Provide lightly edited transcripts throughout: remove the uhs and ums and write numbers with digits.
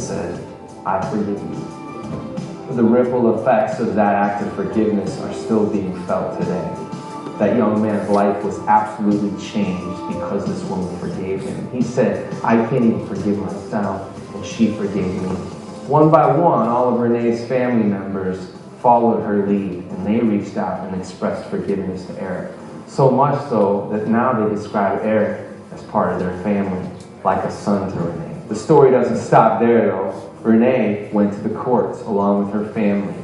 said, I forgive you. The ripple effects of that act of forgiveness are still being felt today. That young man's life was absolutely changed because this woman forgave him. He said, I can't even forgive myself, and she forgave me. One by one, all of Renee's family members followed her lead, and they reached out and expressed forgiveness to Eric. So much so that now they describe Eric as part of their family, like a son to Renee. The story doesn't stop there, though. Renee went to the courts along with her family,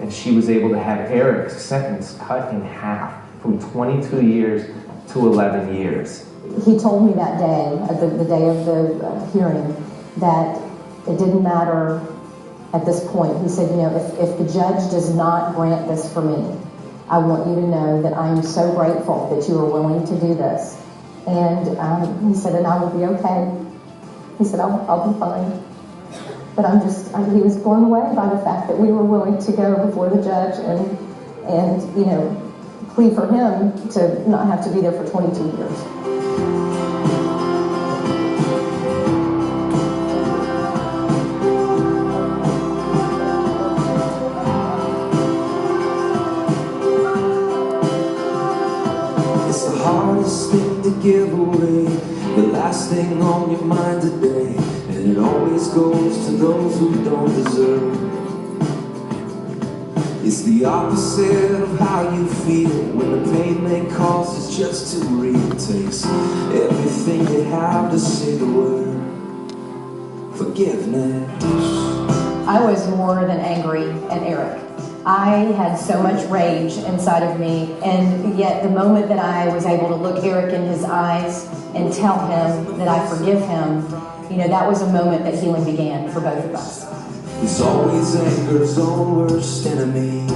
and she was able to have Eric's sentence cut in half from 22 years to 11 years. He told me that day, the day of the hearing, that it didn't matter at this point. He said, you know, if the judge does not grant this for me, I want you to know that I am so grateful that you are willing to do this. And he said, and I will be okay. He said, I'll be fine. But he was blown away by the fact that we were willing to go before the judge and you know, plea for him to not have to be there for 22 years. It's the hardest thing to give away, the last thing on your mind today, and it always goes to those who don't deserve. It's the opposite of how you feel when the pain they cause is just too real. It takes everything you have to say the word forgiveness. I was more than angry at Eric. I had so much rage inside of me, and yet the moment that I was able to look Eric in his eyes and tell him that I forgive him, you know, that was a moment that healing began for both of us. He's always anger's own worst enemy.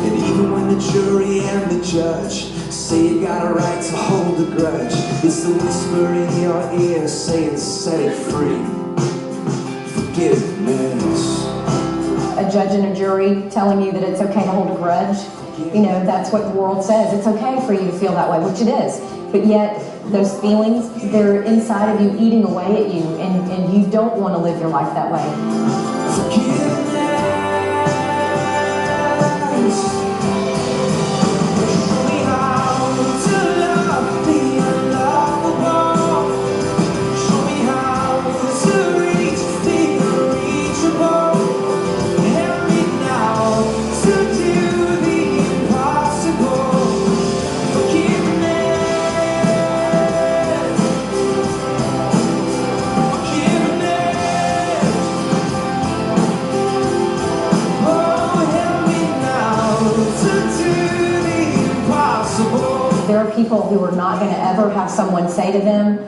And even when the jury and the judge say you got a right to hold a grudge, it's the whisper in your ear saying set it free. Forgiveness. A judge and a jury telling you that it's okay to hold a grudge, you know, that's what the world says. It's okay for you to feel that way, which it is. But yet, those feelings, they're inside of you eating away at you, and you don't want to live your life that way. Forgiveness. Show me how to love the unlovable. Show me how to reach the unreachable. Help me now to do the impossible. Forgiveness. There are people who are not going to ever have someone say to them,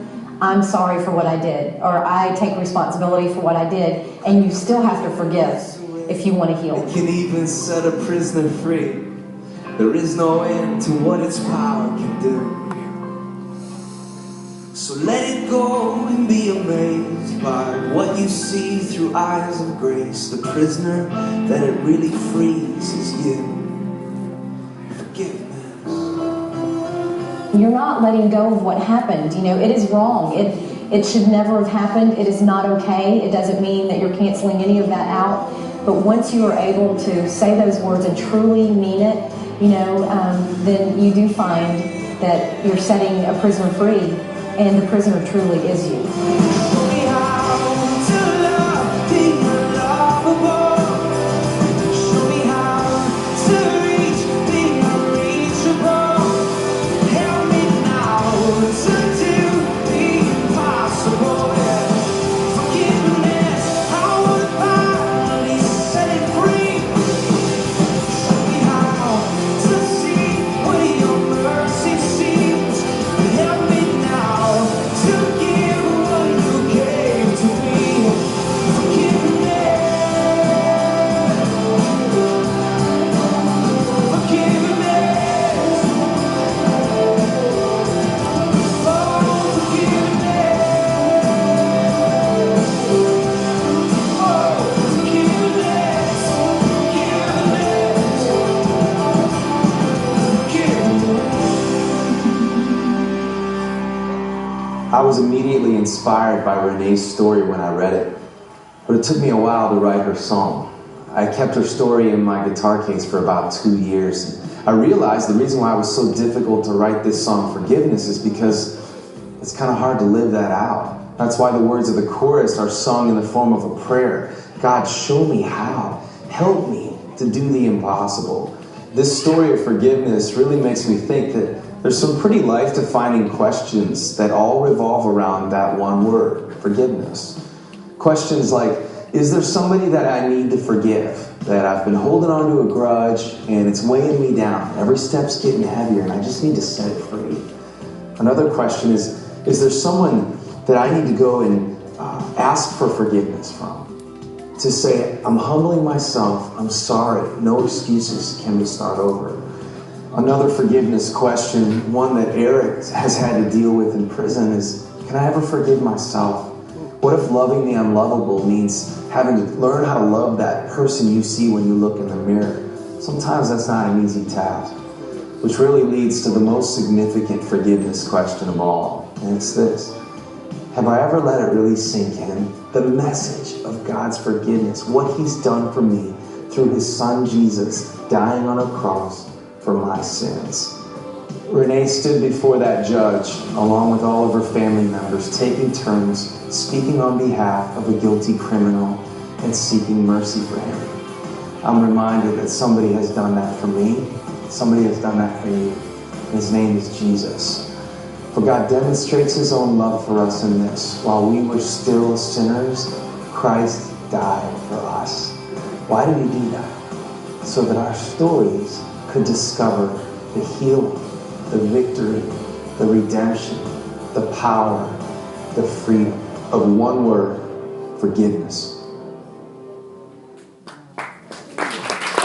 I'm sorry for what I did, or I take responsibility for what I did, and you still have to forgive if you want to heal. It can even set a prisoner free. There is no end to what its power can do. So let it go and be amazed by what you see through eyes of grace. The prisoner that it really frees is you. Forgiveness. You're not letting go of what happened. You know, it is wrong. It should never have happened. It is not okay. It doesn't mean that you're canceling any of that out. But once you are able to say those words and truly mean it, you know, then you do find that you're setting a prisoner free, and the prisoner truly is you. Show me how to love the unlovable. Show me how to reach the unreachable. Help me now to do the impossible. Forgiveness, I would finally set it free. Show me how to see what your mercy sees. Help me now to give what you gave. I was immediately inspired by Renee's story when I read it, but it took me a while to write her song. I kept her story in my guitar case for about 2 years. I realized the reason why it was so difficult to write this song, Forgiveness, is because it's kind of hard to live that out. That's why the words of the chorus are sung in the form of a prayer. God, show me how. Help me to do the impossible. This story of forgiveness really makes me think that there's some pretty life-defining questions that all revolve around that one word, forgiveness. Questions like, is there somebody that I need to forgive? That I've been holding on to a grudge and it's weighing me down. Every step's getting heavier and I just need to set it free. Another question is there someone that I need to go and ask for forgiveness from? To say, I'm humbling myself, I'm sorry, no excuses, can we start over? Another forgiveness question, one that Eric has had to deal with in prison, is, can I ever forgive myself? What if loving the unlovable means having to learn how to love that person you see when you look in the mirror? Sometimes that's not an easy task, which really leads to the most significant forgiveness question of all, and it's this. Have I ever let it really sink in? The message of God's forgiveness, what He's done for me through His Son Jesus dying on a cross for my sins. Renee stood before that judge along with all of her family members, taking turns, speaking on behalf of a guilty criminal and seeking mercy for him. I'm reminded that somebody has done that for me. Somebody has done that for you. His name is Jesus. For God demonstrates His own love for us in this. While we were still sinners, Christ died for us. Why did He do that? So that our stories could discover the healing, the victory, the redemption, the power, the freedom of one word, forgiveness.